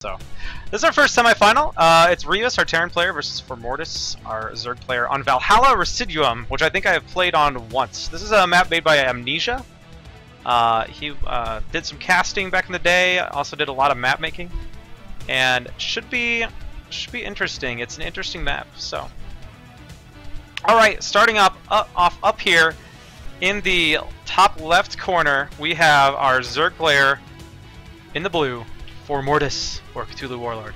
So this is our first semifinal. It's Reavus, our Terran player, versus Formortiis, our Zerg player, on Valhalla Residuum, which I think I have played on once. This is a map made by Amnesia. He did some casting back in the day, also did a lot of map making, and should be interesting. It's an interesting map. So, all right, starting off up here in the top left corner, we have our Zerg player in the blue, Formortiis, or Cthulhu Warlord.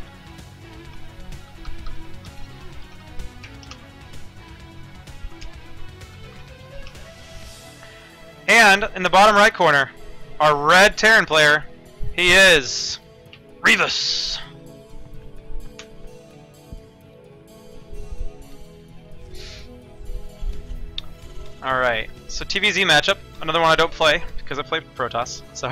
And in the bottom right corner, our red Terran player, he is Reavus. Alright, so TVZ matchup, another one I don't play because I play Protoss, so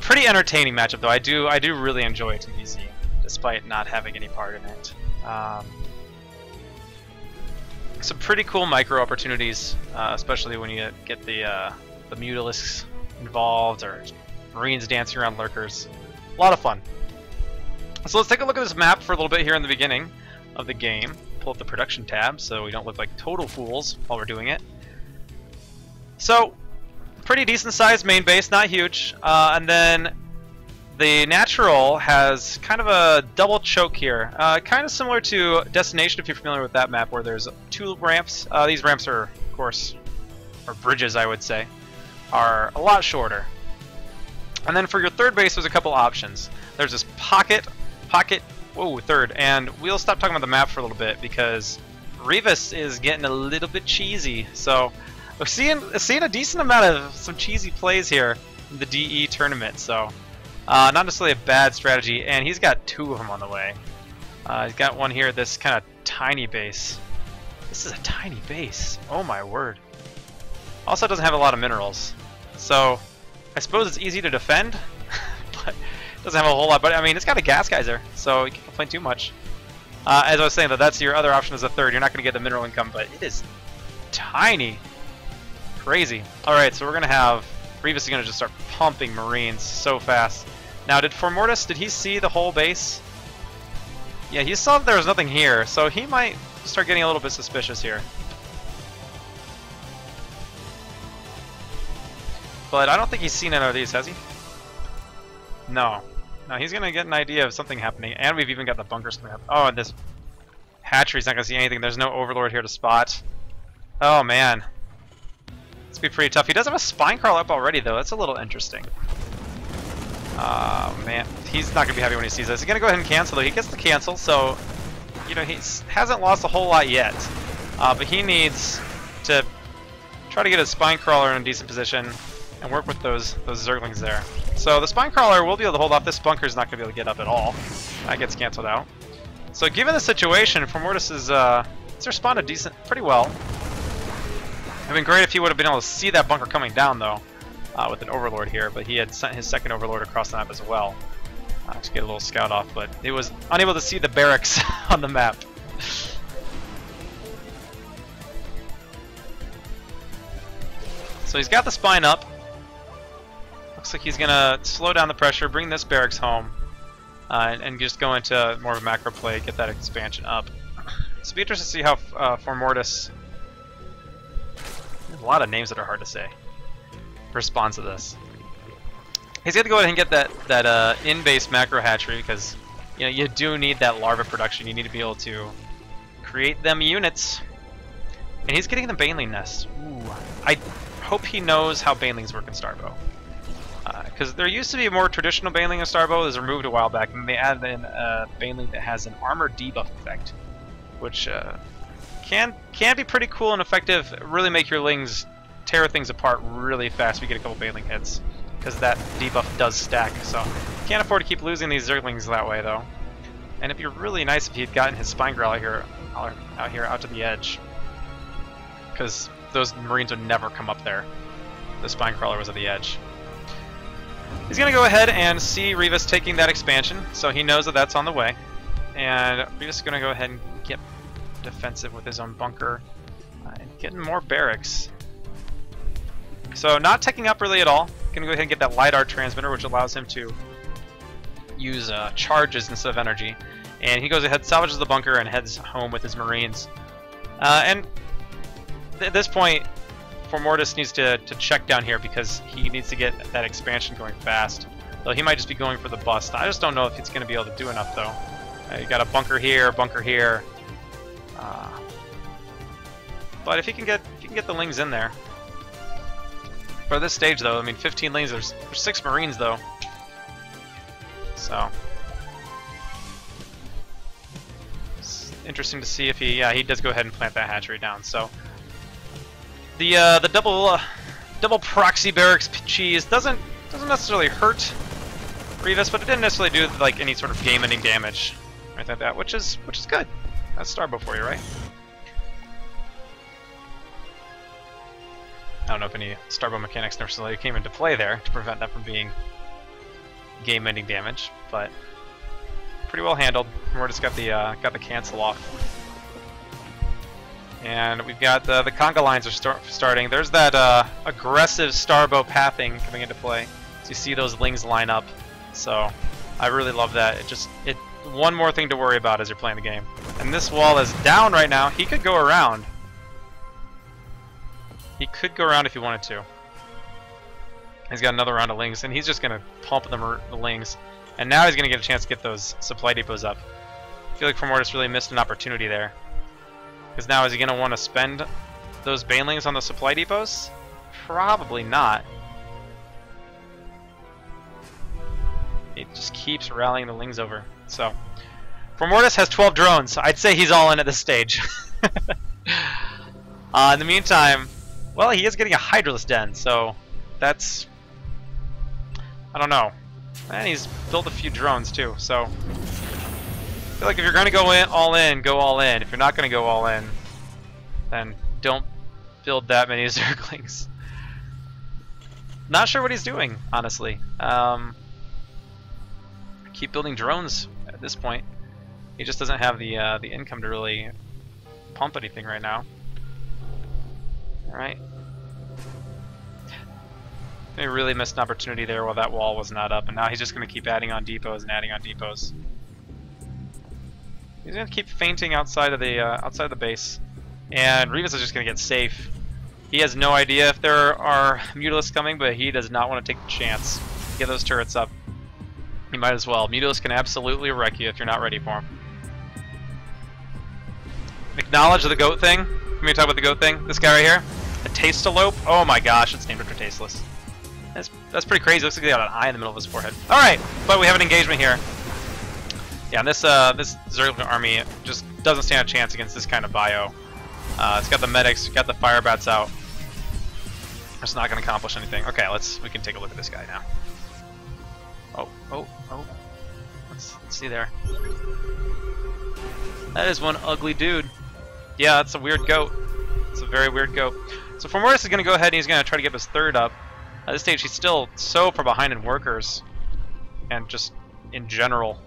pretty entertaining matchup though. I do really enjoy TVZ, despite not having any part in it. Some pretty cool micro opportunities, especially when you get the Mutalisks involved or Marines dancing around lurkers. A lot of fun. So let's take a look at this map for a little bit here in the beginning of the game. Pull up the production tab so we don't look like total fools while we're doing it. So, pretty decent sized main base, not huge. And then the natural has kind of a double choke here. Kind of similar to Destination, if you're familiar with that map, where there's two ramps. These ramps are, of course, or bridges I would say, are a lot shorter. And then for your third base, there's a couple options. There's this pocket, whoa, third, and we'll stop talking about the map for a little bit because Reavus is getting a little bit cheesy. So we're seeing a decent amount of some cheesy plays here in the DE tournament. So not necessarily a bad strategy, and he's got two of them on the way. He's got one here at this kind of tiny base. This is a tiny base. Oh my word. Also doesn't have a lot of minerals, so I suppose it's easy to defend, but doesn't have a whole lot. But I mean, it's got a gas geyser, so you can't complain too much. As I was saying, though, that's your other option as a third. You're not going to get the mineral income, but it is tiny. Crazy. Alright, so we're going to have Reavus is going to just start pumping Marines so fast. Now, did Formortiis, did he see the whole base? Yeah, he saw that there was nothing here, so he might start getting a little bit suspicious here. But I don't think he's seen any of these, has he? No. No, he's going to get an idea of something happening, and we've even got the bunkers coming up. Oh, and this hatchery's not going to see anything. There's no Overlord here to spot. Oh, man. It's going to be pretty tough. He does have a spine crawl up already, though. That's a little interesting. Oh, man. He's not going to be happy when he sees this. He's going to go ahead and cancel, though. He gets the cancel, so, you know, he hasn't lost a whole lot yet. But he needs to try to get his spine crawler in a decent position and work with those Zerglings there. So the spine crawler will be able to hold off. This bunker's not going to be able to get up at all. That gets canceled out. So given the situation, Formortiis has responded pretty well. It would have been great if he would have been able to see that bunker coming down, though, with an Overlord here. But he had sent his second Overlord across the map as well to get a little scout off. But he was unable to see the barracks on the map. So he's got the spine up. Looks like he's going to slow down the pressure, bring this barracks home, and just go into more of a macro play, get that expansion up. So it'll be interesting to see how Formortiis, there's a lot of names that are hard to say, responds to this. He's going to go ahead and get that in-base macro hatchery because you do need that larva production. You need to be able to create them units. And he's getting the Baneling nest. Ooh, I hope he knows how Banelings work in Starbow. Because there used to be a more traditional Baneling in Starbow that was removed a while back, and they added in a Baneling that has an armor debuff effect, which can be pretty cool and effective. Really make your Lings tear things apart really fast if you get a couple Baneling hits, because that debuff does stack. So can't afford to keep losing these Zerglings that way, though. And it'd be really nice if he had gotten his Spine Growl out to the edge, because those Marines would never come up there. The Spine Crawler was at the edge. He's going to go ahead and see Reavus taking that expansion, so he knows that that's on the way. And Reavus is going to go ahead and get defensive with his own bunker and getting more barracks. So not teching up really at all. gonna go ahead and get that LiDAR transmitter, which allows him to use charges instead of energy. And he goes ahead, salvages the bunker, and heads home with his Marines. And at this point, Formortiis needs to check down here because he needs to get that expansion going fast. Though he might just be going for the bust. I just don't know if he's going to be able to do enough, though. You got a bunker here, bunker here. But if he can get the Lings in there. For this stage, though, I mean, 15 Lings. There's 6 Marines, though. So it's interesting to see if he does go ahead and plant that hatchery down. So the double proxy barracks cheese doesn't necessarily hurt Reavus, but it didn't necessarily do like any sort of game-ending damage or anything like that, which is good. That's Starbow for you, right? I don't know if any Starbow mechanics necessarily came into play there to prevent that from being game-ending damage, but pretty well handled. We're just got the cancel off, and we've got the conga lines are starting. There's that aggressive Starbow pathing coming into play. So you see those Lings line up. So I really love that. It one more thing to worry about as you're playing the game. And this wall is down right now. He could go around. He could go around if he wanted to. He's got another round of Lings, and he's just going to pump the Lings. And now he's going to get a chance to get those supply depots up. I feel like Formortiis really missed an opportunity there. Because now is he going to want to spend those Banelings on the supply depots? Probably not. He just keeps rallying the Lings over. So, Formortiis has 12 drones. I'd say he's all in at this stage. In the meantime, well, he is getting a Hydralisk Den, so that's... I don't know. And he's built a few drones too, so I feel like if you're going to go all in, go all in. If you're not going to go all in, then don't build that many Zerglings. Not sure what he's doing, honestly. Keep building drones at this point. He just doesn't have the income to really pump anything right now. All right. They really missed an opportunity there while that wall was not up, and now he's just going to keep adding on depots and adding on depots. He's going to keep feinting outside of the base, and Reavus is just going to get safe. He has no idea if there are Mutalisks coming, but he does not want to take the chance. Get those turrets up. You might as well. Mutalisk can absolutely wreck you if you're not ready for him. Acknowledge the goat thing. Let me talk about the goat thing. This guy right here, a Tastalope. Oh my gosh, it's named after Tasteless. That's pretty crazy. Looks like he got an eye in the middle of his forehead. All right, but we have an engagement here. Yeah, and this Zergling army just doesn't stand a chance against this kind of bio. It's got the medics, got the fire bats out. It's not going to accomplish anything. Okay, we can take a look at this guy now. Oh. Let's see there. That is one ugly dude. Yeah, that's a weird goat. It's a very weird goat. So Formortiis is going to go ahead and he's going to try to get his third up. At this stage, he's still so far behind in workers, and just in general.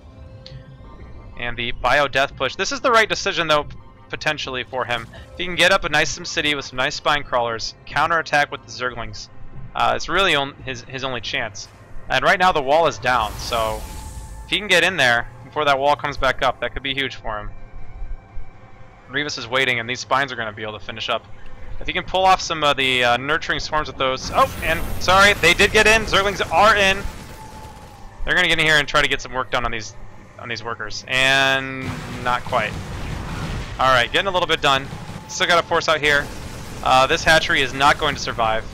And the bio death push. This is the right decision, though, potentially for him. If he can get up a nice city with some nice spine crawlers, counterattack with the Zerglings, it's really his only chance. And right now the wall is down, so if he can get in there before that wall comes back up, that could be huge for him. Reavus is waiting, and these spines are going to be able to finish up. If he can pull off some of the nurturing swarms with those... Oh, and sorry, they did get in. Zerglings are in. They're going to get in here and try to get some work done on these workers. And not quite. All right, getting a little bit done. Still got a force out here. This hatchery is not going to survive.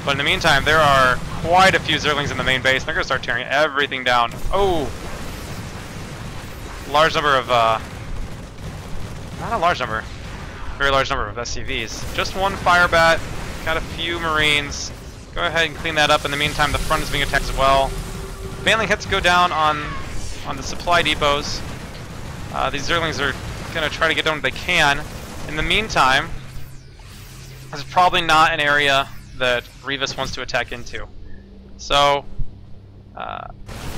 But in the meantime, there are quite a few Zerglings in the main base. They're going to start tearing everything down. Oh! Large number of... not a large number. Very large number of SCVs. Just one fire bat. Got a few Marines. Go ahead and clean that up. In the meantime, the front is being attacked as well. Baneling hits go down on the supply depots. These Zerglings are going to try to get done what they can. In the meantime, this is probably not an area that Reavus wants to attack into. So,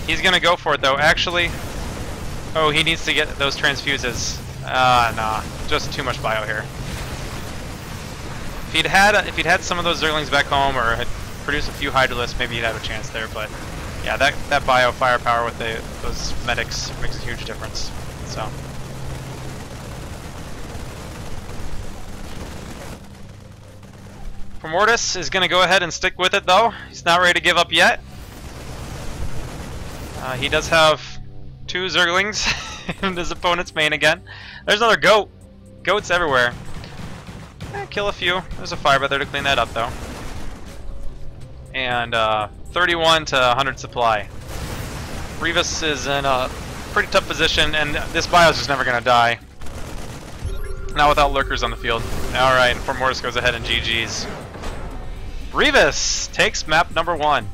he's going to go for it, though. Actually, oh, he needs to get those transfuses. Nah, just too much bio here. If he'd had some of those Zerglings back home, or had produce a few Hydralisks, maybe you'd have a chance there, but yeah, that bio firepower with those medics makes a huge difference. So. Formortiis is going to go ahead and stick with it though. He's not ready to give up yet. He does have 2 Zerglings in his opponent's main again. There's another goat. Goats everywhere. Kill a few. There's a fire there to clean that up though. And 31 to 100 supply. Reavus is in a pretty tough position, and this bio's just never going to die. Not without lurkers on the field. Alright, and Formortiis goes ahead and GG's. Reavus takes map number 1.